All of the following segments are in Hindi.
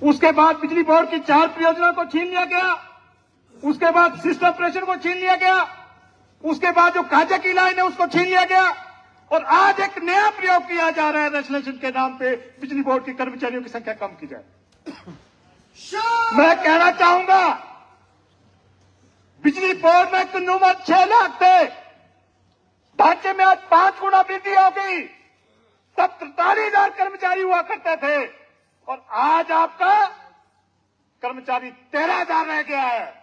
उसके बाद बिजली बोर्ड की 4 परियोजनाओं को छीन लिया गया, उसके बाद सिस्टम ऑपरेशन को छीन लिया गया, उसके बाद जो काजा की लाइन है उसको छीन लिया गया, और आज एक नया प्रयोग किया जा रहा है रेशनलाइजेशन के नाम पे बिजली बोर्ड के कर्मचारियों की संख्या कम की जाए। मैं कहना चाहूंगा, बिजली बोर्ड में कुन्नूमत 6 लाख थे, ढांचे में आज 5 गुना वृद्धि हो गई। तब 43,000 कर्मचारी हुआ करते थे और आज आपका कर्मचारी 13,000 रह गया है।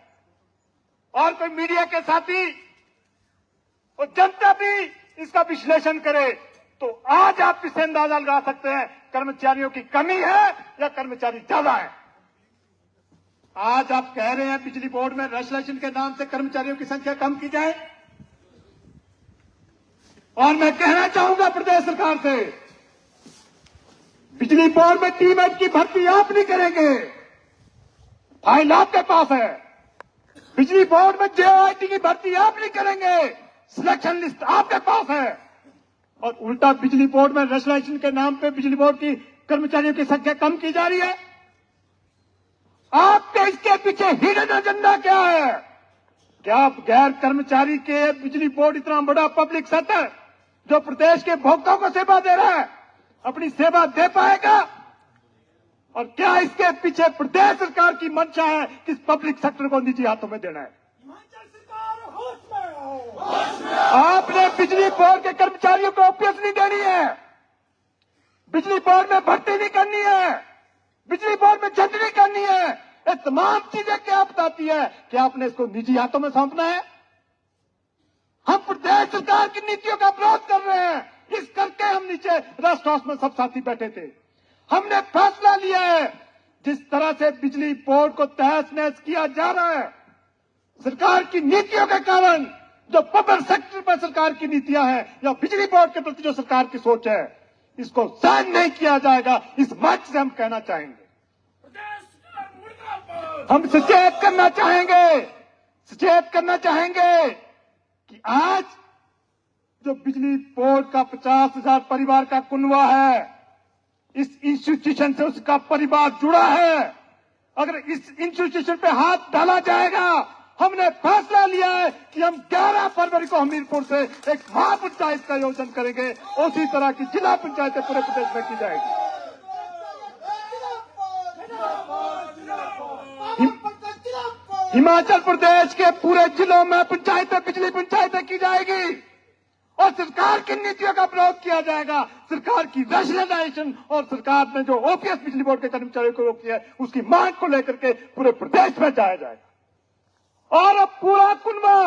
और कोई मीडिया के साथी और जनता भी इसका विश्लेषण करे तो आज आप इससे अंदाजा लगा सकते हैं कर्मचारियों की कमी है या कर्मचारी ज्यादा है। आज आप कह रहे हैं बिजली बोर्ड में रेशनलाइजेशन के नाम से कर्मचारियों की संख्या कम की जाए, और मैं कहना चाहूंगा प्रदेश सरकार से, बिजली बोर्ड में टीमेट की भर्ती आप नहीं करेंगे, फाइल आपके पास है। बिजली बोर्ड में जेओआईटी की भर्ती आप नहीं करेंगे, सिलेक्शन लिस्ट आपके पास है। और उल्टा बिजली बोर्ड में रेशनलाइजेशन के नाम पे बिजली बोर्ड की कर्मचारियों की संख्या कम की जा रही है। आपके इसके पीछे हिडन एजेंडा क्या है? क्या आप गैर कर्मचारी के बिजली बोर्ड इतना बड़ा पब्लिक सेक्टर जो प्रदेश के उपभोक्ताओं को सेवा दे रहा है, अपनी सेवा दे पाएगा? और क्या इसके पीछे प्रदेश सरकार की मंशा है कि इस पब्लिक सेक्टर को निजी हाथों में देना है? आपने बिजली बोर्ड के कर्मचारियों को ओपीएस नहीं देनी है, बिजली बोर्ड में भर्ती नहीं करनी है, बिजली बोर्ड में जज नहीं करनी है। ये तमाम चीजें क्या बताती है कि आपने इसको निजी हाथों में सौंपना है। हम प्रदेश सरकार की नीतियों का विरोध कर रहे हैं, इस करके हम नीचे राष्ट्र हाउस में सब साथी बैठे थे। हमने फैसला लिया है, जिस तरह से बिजली बोर्ड को तहस नहस किया जा रहा है सरकार की नीतियों के कारण, जो पब्लिक सेक्टर पर सरकार की नीतियां हैं या बिजली बोर्ड के प्रति जो सरकार की सोच है, इसको सहन नहीं किया जाएगा। इस मंच से हम कहना चाहेंगे, हम सचेत करना चाहेंगे कि आज जो बिजली बोर्ड का 50,000 परिवार का कुनवा है, इस इंस्टीट्यूशन से उसका परिवार जुड़ा है। अगर इस इंस्टीट्यूशन पे हाथ डाला जाएगा, हमने फैसला लिया है कि हम 11 फरवरी को हमीरपुर से एक महापंचायत का आयोजन करेंगे, उसी तरह की जिला पंचायतें पूरे प्रदेश में की जाएगी। हिमाचल प्रदेश के पूरे जिलों में पंचायतें, बिजली पंचायतें की जाएगी और सरकार की नीतियों का विरोध किया जाएगा। सरकार की रेशनलाइजेशन और सरकार ने जो ओपीएस बिजली बोर्ड के कर्मचारियों को रोकी है, उसकी मांग को लेकर के पूरे प्रदेश में जाया जाएगा। और अब पूरा कुनबा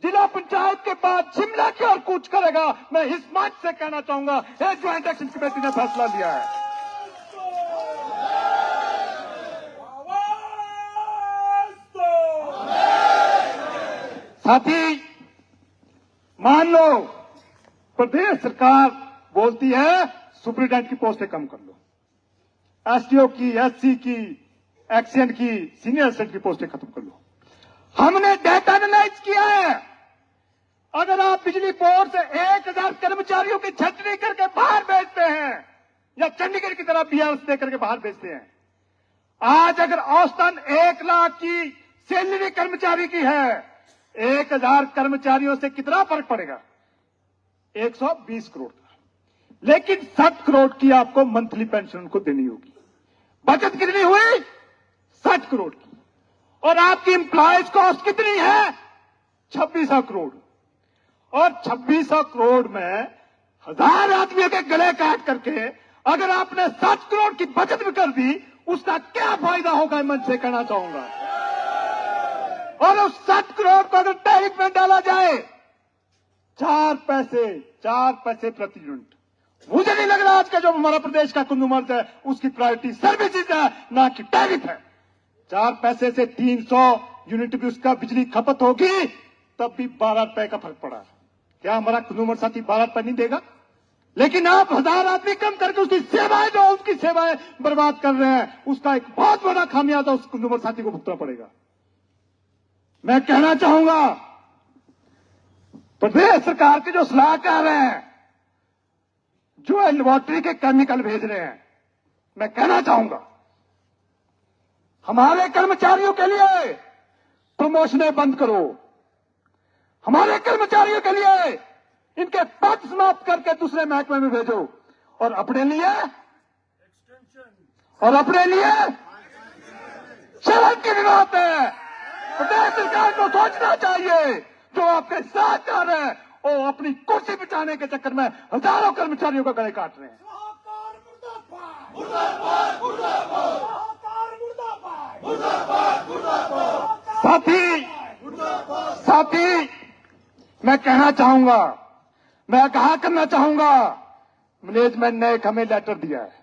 जिला पंचायत के बाद शिमला की ओर कूच करेगा। मैं इस मंच से कहना चाहूंगा, ये ज्वाइंट एक्शन कमेटी ने फैसला लिया है। साथी, मान लो प्रदेश सरकार बोलती है सुप्रीडेंट की पोस्टें कम कर लो, एसडीओ की, एससी की, एक्सीएंट की, सीनियर असिस्टेंट की पोस्टें खत्म कर लो। हमने डेटा एनालाइज किया है, अगर आप बिजली बोर्ड से 1,000 कर्मचारियों की छटनी करके बाहर भेजते हैं या चंडीगढ़ की तरह बीआरएस दे करके बाहर भेजते हैं, आज अगर औसतन 1 लाख की सैलरी कर्मचारी की है, 1,000 कर्मचारियों से कितना फर्क पड़ेगा? 120 करोड़ का। लेकिन 60 करोड़ की आपको मंथली पेंशन उनको देनी होगी। बचत कितनी हुई? 60 करोड़ की। और आपकी एम्प्लॉयज कॉस्ट कितनी है? 2600 करोड़। और 2600 करोड़ में 1000 आदमियों के गले काट करके अगर आपने 60 करोड़ की बचत भी कर दी, उसका क्या फायदा होगा? मैं से कहना चाहूंगा। और उस 60 करोड़ को अगर टैरिफ में डाला जाए, 4 पैसे प्रति यूनिट, मुझे नहीं लग रहा आज का जो हमारा प्रदेश का कंज्यूमर्स है उसकी प्रायोरिटी सर्विसेज है, ना कि टैरिफ है। 4 पैसे से 300 यूनिट भी उसका बिजली खपत होगी, तब भी 12 रुपए का फर्क पड़ा। क्या हमारा कंज्यूमर साथी 12 रुपए नहीं देगा? लेकिन आप 1000 आदमी कम करके उसकी सेवाएं, जो उसकी सेवाएं बर्बाद कर रहे हैं, उसका एक बहुत बड़ा खामियाजा उस कंज्यूमर साथी को भुगतना पड़ेगा। मैं कहना चाहूंगा, प्रदेश सरकार के जो सलाहकार हैं, जो लेबोरेटरी के केमिकल भेज रहे हैं, मैं कहना चाहूंगा हमारे कर्मचारियों के लिए प्रमोशनें बंद करो, हमारे कर्मचारियों के लिए इनके पद समाप्त करके दूसरे महकमे में भेजो, और अपने लिए शर्म की बात है। प्रदेश सरकार को सोचना चाहिए, जो आपके साथ जा रहे हैं वो अपनी कुर्सी बचाने के चक्कर में हजारों कर्मचारियों का गले काट रहे हैं। साथी मैं कहना चाहूंगा, मैं कहा करना चाहूंगा, मैनेजमेंट ने एक हमें लेटर दिया है।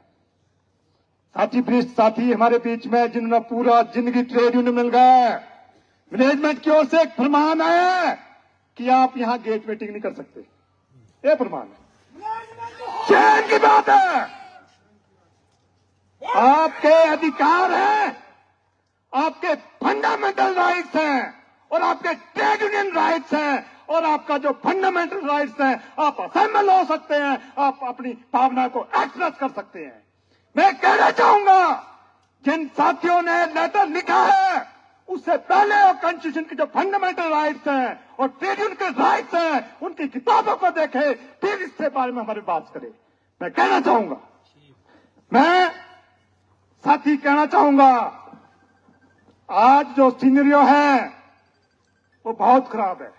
साथी वरिष्ठ साथी हमारे बीच में जिन्होंने पूरा जिंदगी ट्रेड यूनियन मिल गए, मैनेजमेंट की ओर से एक फरमान है कि आप यहां गेट मीटिंग नहीं कर सकते। ये फरमान है, चैन की बात है। आपके अधिकार हैं, आपके फंडामेंटल राइट्स हैं, और आपके ट्रेड यूनियन राइट्स हैं, और आपका जो फंडामेंटल राइट्स हैं, आप असेंबल हो सकते हैं, आप अपनी भावना को एक्सप्रेस कर सकते हैं। मैं कहना चाहूंगा, जिन साथियों ने लेटर लिखा है उससे पहले वो कॉन्स्टिट्यूशन के जो फंडामेंटल राइट्स हैं और ट्रेड यूनियन के राइट्स हैं उनकी किताबों को देखे, फिर इसके बारे में हमारी बात करें। मैं कहना चाहूंगा, मैं साथी कहना चाहूंगा, आज जो सीनरियो है वो बहुत खराब है।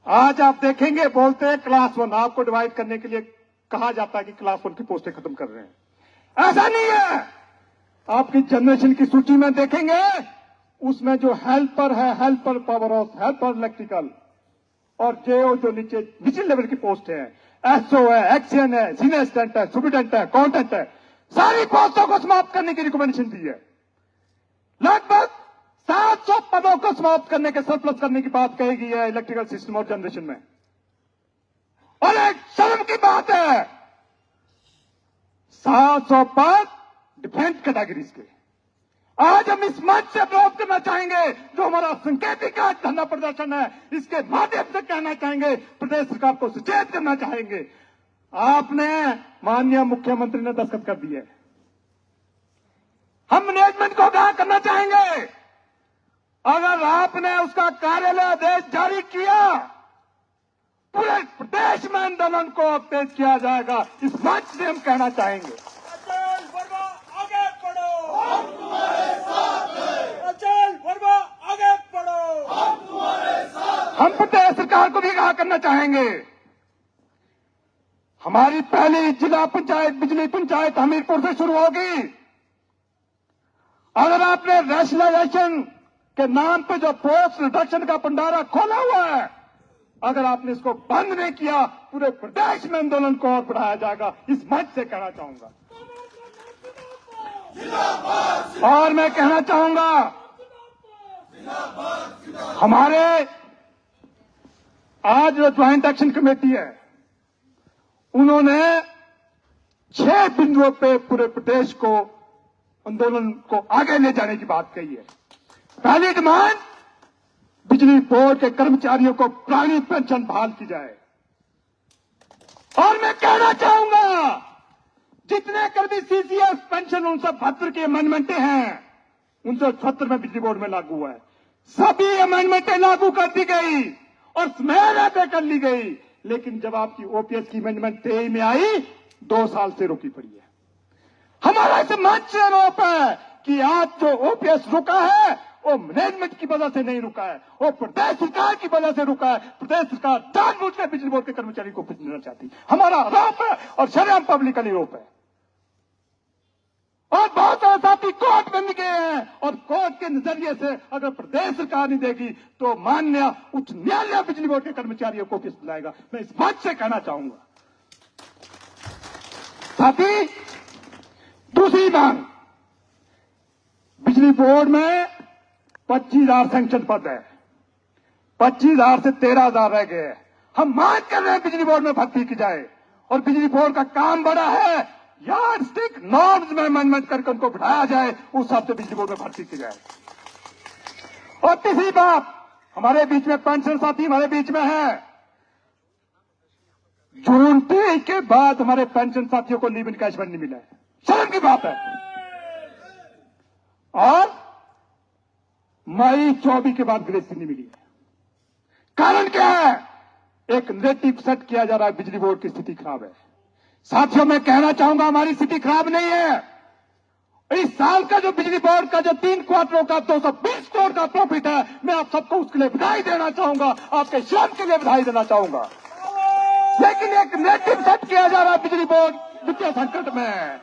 आज आप देखेंगे, बोलते हैं क्लास 1, आपको डिवाइड करने के लिए कहा जाता है कि क्लास 1 की पोस्टें खत्म कर रहे हैं। ऐसा नहीं है। आपकी जनरेशन की सूची में देखेंगे, उसमें जो हेल्पर है, helper power house, helper electrical, और जेओ जो नीचे लेवल की पोस्ट है, एसओ है, एक्सीएन है, सीनियर असिस्टेंट है, सुपरिटेंडेंट है, अकाउंटेंट है, सारी पोस्टों को समाप्त करने की रिकमेंडेशन दी है। लगभग 700 पदों को समाप्त करने के, सरप्लस करने की बात कही गई है इलेक्ट्रिकल सिस्टम और जनरेशन में। और एक शर्म की बात है, 700 पद डिफेंस कैटेगरीज के। आज हम इस मंच से विरोध करना चाहेंगे, जो हमारा सांकेतिक आज धरना प्रदर्शन है, इसके माध्यम से कहना चाहेंगे, प्रदेश सरकार को सचेत करना चाहेंगे। आपने, माननीय मुख्यमंत्री ने दस्तखत कर दिए, हम मैनेजमेंट को क्या करना चाहेंगे, अगर आपने उसका कार्यालय आदेश जारी किया, पूरे प्रदेश में आंदोलन को तेज किया जाएगा। इस मंच से हम कहना चाहेंगे। अचल वर्मा आगे बढ़ो, हम तुम्हारे साथ हैं। अचल वर्मा आगे बढ़ो, हम तुम्हारे साथ हैं। हम प्रदेश सरकार को भी कहा करना चाहेंगे, हमारी पहली जिला पंचायत बिजली पंचायत हमीरपुर से शुरू होगी। अगर आपने रैशनलाइजेशन के नाम पे जो पोस्ट रिडक्शन का भंडारा खोला हुआ है, अगर आपने इसको बंद नहीं किया, पूरे प्रदेश में आंदोलन को और बढ़ाया जाएगा। इस मंच से कहना चाहूंगा। और मैं कहना चाहूंगा, हमारे आज जो ज्वाइंट एक्शन कमेटी है, उन्होंने 6 बिंदुओं पे पूरे प्रदेश को आंदोलन को आगे ले जाने की बात कही है। पहली डिमांड, बिजली बोर्ड के कर्मचारियों को पुरानी पेंशन बहाल की जाए। और मैं कहना चाहूंगा, जितने कर्मी सीसीएस पेंशन 1972 की अमेंडमेंटें हैं, 1976 में बिजली बोर्ड में लागू हुआ है, सभी अमेंडमेंटें लागू कर दी गई और समय पे कर ली गई। लेकिन जब आपकी ओपीएस की अमेंडमेंट 23 में आई, 2 साल से रोकी पड़ी है। हमारा इस मंच से आरोप है कि आज जो ओपीएस रुका है, वो मैनेजमेंट की वजह से नहीं रुका है, वो प्रदेश सरकार की वजह से रुका है। प्रदेश सरकार जानबूझ के बिजली बोर्ड के कर्मचारी को पिछड़ना चाहती, हमारा आरोप है और शरेआम पब्लिकली आरोप है। और बहुत सारे साथी कोर्ट में भी गए हैं, और कोर्ट के नजरिए से अगर प्रदेश सरकार नहीं देगी तो माननीय उच्च न्यायालय बिजली बोर्ड के कर्मचारियों को किस दिलाएगा। मैं इस बात से कहना चाहूंगा। साथी, दूसरी मांग, बिजली बोर्ड में 25,000 सैंक्शन पद है, 25,000 से 13,000 रह गए हैं। हम मांग कर रहे हैं बिजली बोर्ड में भर्ती की जाए, और बिजली बोर्ड का काम बड़ा है, यार्ड स्टिक नॉर्म्स में अमेंडमेंट करके उनको बढ़ाया जाए, उस हिसाब से बिजली बोर्ड में भर्ती की जाए। और तीसरी बात, हमारे बीच में पेंशन साथी हमारे बीच में है, जून 23 के बाद हमारे पेंशन साथियों को लीव इनकैशमेंट नहीं मिला है। शर्म की बात है। और मई 24 के बाद ग्रेसी नहीं मिली है। कारण क्या है? एक नेरेटिव सेट किया जा रहा है, बिजली बोर्ड की स्थिति खराब है। साथियों, मैं कहना चाहूंगा हमारी स्थिति खराब नहीं है। इस साल का जो बिजली बोर्ड का जो 3 क्वार्टरों का 220 करोड़ का प्रॉफिट है, मैं आप सबको उसके लिए बधाई देना चाहूंगा, आपके श्रम के लिए बधाई देना चाहूंगा। लेकिन एक नेरेटिव सेट किया जा रहा है बिजली बोर्ड वित्तीय संकट में।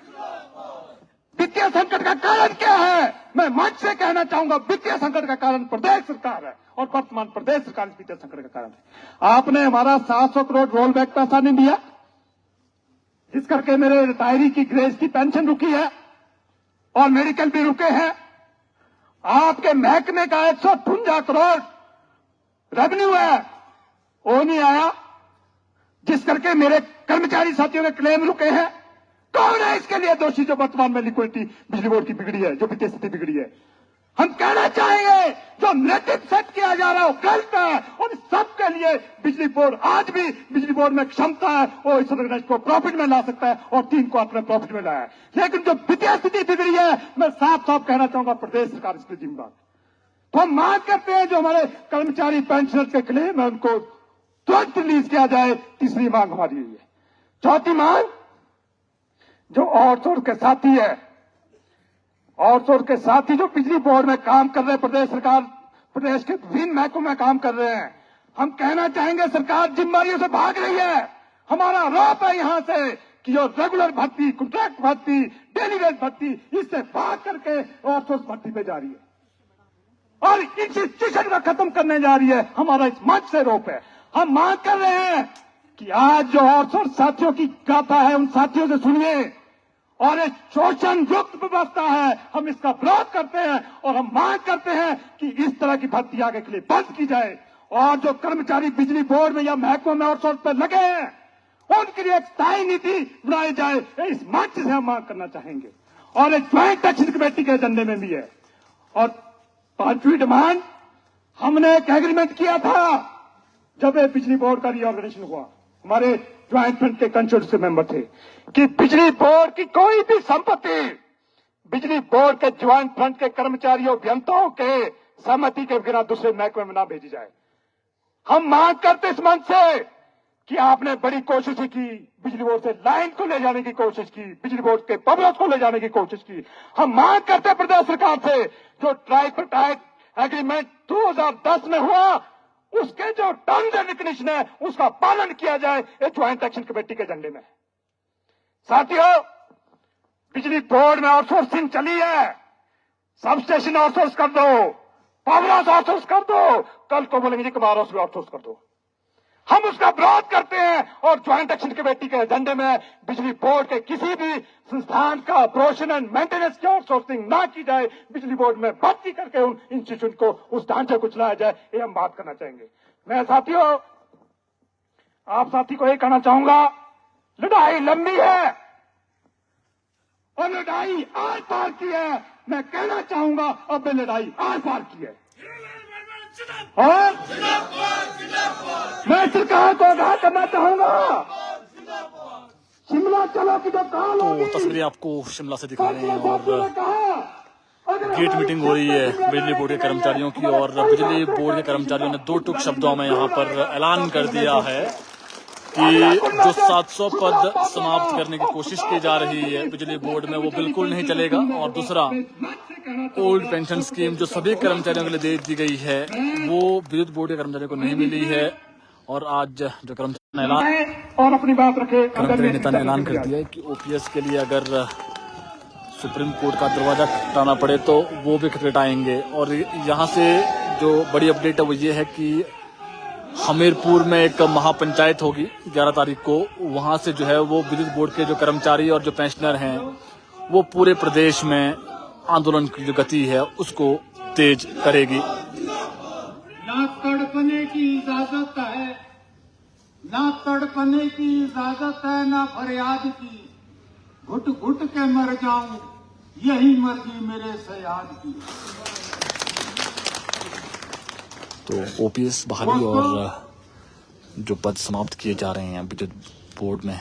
वित्तीय संकट का कारण क्या है? मैं मंच से कहना चाहूंगा, वित्तीय संकट का कारण प्रदेश सरकार है और वर्तमान प्रदेश सरकार इस वित्तीय संकट का कारण है। आपने हमारा 700 करोड़ रोल बैक पैसा नहीं दिया, जिस करके मेरे रिटायरी की ग्रेस की पेंशन रुकी है और मेडिकल भी रुके हैं। आपके महकमे का 158 करोड़ रेवेन्यू है, वो नहीं आया, जिस करके मेरे कर्मचारी साथियों के क्लेम रुके हैं। कौन है इसके लिए दोषी? जो वर्तमान में लिक्विडिटी बिजली बोर्ड की बिगड़ी है, जो वित्तीय स्थिति बिगड़ी है। हम कहना चाहेंगे जो नेरेटिव सेट किया जा रहा है वो गलत है और सबके लिए बिजली बोर्ड, आज भी बिजली बोर्ड में क्षमता है, वो इस ऑर्गेनाइजेशन को प्रॉफिट में ला सकता है और 3 क्वार्टर में प्रॉफिट में लाया है। लेकिन जो वित्तीय स्थिति बिगड़ी है, मैं साफ साफ कहना चाहूंगा प्रदेश सरकार इसके जिम्मेदार। तो हम मांग करते हैं जो हमारे कर्मचारी पेंशनर्स के क्लेम है उनको तुरंत रिलीज किया जाए। तीसरी मांग हमारी यही है। चौथी मांग, जो आउटसोर्स के साथी है, आउटसोर्स के साथी जो बिजली बोर्ड में काम कर रहे हैं, प्रदेश सरकार प्रदेश के विभिन्न महकमों में काम कर रहे हैं, हम कहना चाहेंगे सरकार जिम्मेदारियों से भाग रही है। हमारा आरोप है यहां से कि जो रेगुलर भर्ती, कॉन्ट्रैक्ट भर्ती, डेली वेज भर्ती, इससे भाग करके आउटसोर्स भर्ती पे जा रही है और इंस्टीट्यूशन का खत्म करने जा रही है। हमारा इस मंच से आरोप है। हम मांग कर रहे हैं कि आज जो आउटसोर्स साथियों की गाथा है, उन साथियों से सुनिए और एक शोषण युक्त व्यवस्था है, हम इसका विरोध करते हैं और हम मांग करते हैं कि इस तरह की भर्ती आगे के लिए बंद की जाए और जो कर्मचारी बिजली बोर्ड में या महकमों में आउटसोर्स पर लगे हैं उनके लिए एक स्थायी नीति बनाई जाए। इस मंच से हम मांग करना चाहेंगे और एक ज्वाइंट एक्शन कमेटी के एजेंडे में भी है। और 5वीं डिमांड, हमने एक एग्रीमेंट किया था जब ये बिजली बोर्ड का रीऑर्गेनाइजेशन हुआ, हमारे ज्वाइंट फ्रंट के कंसोर्टियम मेंबर थे कि बिजली बोर्ड की कोई भी संपत्ति बिजली बोर्ड के ज्वाइंट फ्रंट के कर्मचारियों अभियंताओं के सहमति के बिना दूसरे महकमे में ना भेजी जाए। हम मांग करते इस मंच से कि आपने बड़ी कोशिश की, बिजली बोर्ड से लाइन को ले जाने की कोशिश की, बिजली बोर्ड के पब्लिक को ले जाने की कोशिश की। हम मांग करते प्रदेश सरकार से जो ट्राइपार्टाइट एग्रीमेंट 2010 में हुआ उसके जो टर्म्स एंड कंडीशन है उसका पालन किया जाए। ये ज्वाइंट एक्शन कमेटी के एजेंडे में। साथियों, बिजली बोर्ड में आउटसोर्सिंग चली है, सब स्टेशन आउटसोर्स कर दो, पावर हाउस आउटसोर्स कर दो, कल को बोलेंगे जी कुमार हाउस भी आउटसोर्स कर दो। हम उसका विरोध करते हैं और ज्वाइंट एक्शन कमेटी के एजेंडे में बिजली बोर्ड के किसी भी संस्थान का ऑपरेशन एंड मेंटेनेंस की आउटसोर्सिंग ना की जाए, बिजली बोर्ड में भर्ती करके उन इंस्टीट्यूशन को, उस ढांचे को चलाया जाए। ये हम बात करना चाहेंगे। मैं साथियों, आप साथी को ये कहना चाहूंगा, लड़ाई लंबी है और लड़ाई आर पार की है। मैं कहना चाहूंगा अब ये लड़ाई आर पार की है और मैं सरकार को आगाह करना चाहूंगा, शिमला चलो की जो काल होगी। तो तस्वीरें आपको शिमला से दिखा रहे हैं और गेट मीटिंग हो रही है बिजली बोर्ड के कर्मचारियों की और बिजली बोर्ड के कर्मचारियों ने 2 टूक शब्दों में यहाँ पर ऐलान कर दिया है कि जो 700 पद समाप्त करने की कोशिश की जा रही है बिजली बोर्ड में वो बिल्कुल नहीं चलेगा। और दूसरा, ओल्ड पेंशन स्कीम जो सभी कर्मचारियों के लिए दे दी गई है वो विद्युत बोर्ड के कर्मचारियों को नहीं मिली है। और आज जो कर्मचारी ने ऐलान और अपनी बात रखे, कर्मचारी नेता ने ऐलान कर दिया है कि ओपीएस के लिए अगर सुप्रीम कोर्ट का दरवाजा खटखटाना पड़े तो वो भी खटखटाएंगे। और यहाँ से जो बड़ी अपडेट है वो ये है कि हमीरपुर में एक महापंचायत होगी 11 तारीख को। वहां से जो है वो विद्युत बोर्ड के जो कर्मचारी और जो पेंशनर हैं वो पूरे प्रदेश में आंदोलन की जो गति है उसको तेज करेगी। ना तड़पने की इजाजत है, ना तड़पने की इजाजत है, ना फरियाद की। घुट घुट के मर जाऊं, यही मर्जी मेरे सयाद की। तो ओपीएस बहाली और जो पद समाप्त किए जा रहे हैं विद्युत बोर्ड में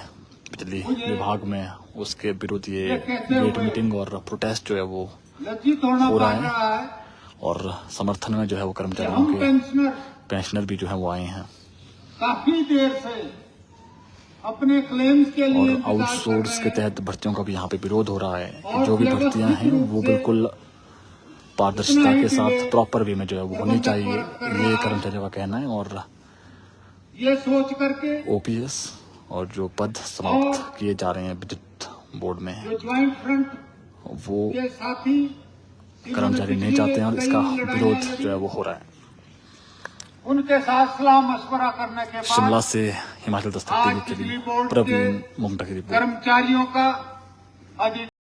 बिजली विभाग में, उसके विरुद्ध ये गेट मीटिंग और प्रोटेस्ट जो है वो लज्जित होना हो पड़ रहा है। रहा है और समर्थन में जो है वो कि कर्मचारियों हम के पेंशनर भी जो है वो आए हैं काफी देर से अपने क्लेम्स के लिए और इंतजार कर आउटसोर्स रहे के हैं। तहत भर्तियों का भी यहाँ पे विरोध हो रहा है कि और जो भी भर्तियां हैं व्यवस्थित वो रूप से बिल्कुल पारदर्शिता के साथ डिले प्रॉपर वे में जो है वो होनी चाहिए, कर ये रहा है। कर्मचारियों का कहना है। और ये सोच करके ओपीएस और जो पद समाप्त किए जा रहे हैं विद्युत बोर्ड में जो ज्वाइंट फ्रंट वो के साथी कर्मचारी नहीं चाहते हैं और इसका विरोध जो है वो हो रहा है। उनके साथ सलाह मशवरा करने के शिमला बाद से हिमाचल दस्तक आज टीवी के बिजली लिए बोर्ड प्रवीण के मुंगटा की रिपोर्ट। कर्मचारियों का आज